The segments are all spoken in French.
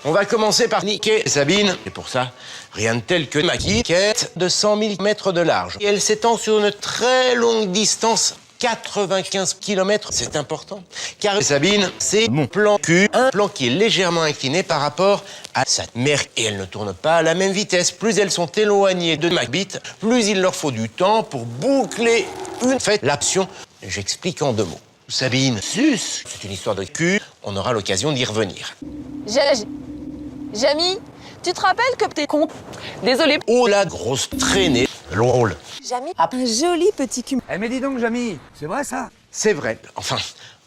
On va commencer par niquer Sabine. Et pour ça, rien de tel que ma quête de 100 000 mètres de large. Et elle s'étend sur une très longue distance, 95 km. C'est important. Car Sabine, c'est mon plan Q, un plan qui est légèrement incliné par rapport à sa mère. Et elles ne tournent pas à la même vitesse. Plus elles sont éloignées de Macbeth, plus il leur faut du temps pour boucler une fête. L'action, j'explique en 2 mots. Sabine, sus, c'est une histoire de cul, on aura l'occasion d'y revenir. Jamy, tu te rappelles que t'es con? Désolé. Oh la grosse traînée, drôle. Jamy a un joli petit cul. Eh mais dis donc, Jamy, c'est vrai ça? C'est vrai, enfin,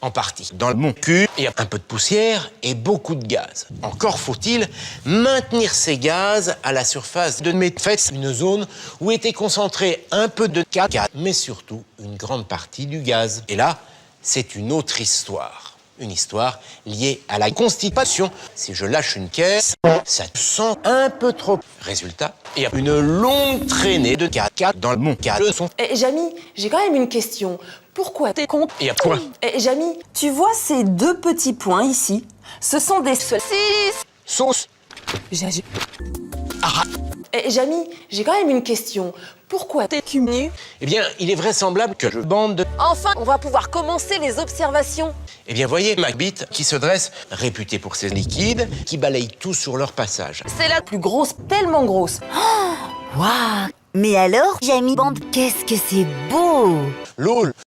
en partie. Dans mon cul, il y a un peu de poussière et beaucoup de gaz. Encore faut-il maintenir ces gaz à la surface de mes fesses, une zone où était concentré un peu de caca, mais surtout une grande partie du gaz. Et là, c'est une autre histoire. Une histoire liée à la constipation. Si je lâche une caisse, ça sent un peu trop. Résultat, il y a une longue traînée de caca dans mon caleçon. Jamy, j'ai quand même une question. Pourquoi t'es con? Il y a quoi? Jamy, tu vois ces 2 petits points ici? Ce sont des saucisses. Sauce. Ah. Jamy, j'ai quand même une question. Pourquoi t'es cul nu? Eh bien, il est vraisemblable que je bande de... Enfin, on va pouvoir commencer les observations. Eh bien, voyez Macbeth qui se dresse, réputé pour ses liquides, qui balayent tout sur leur passage. C'est la plus grosse, tellement grosse. Waouh! Mais alors, Jamy Band, qu'est-ce que c'est beau! L'eau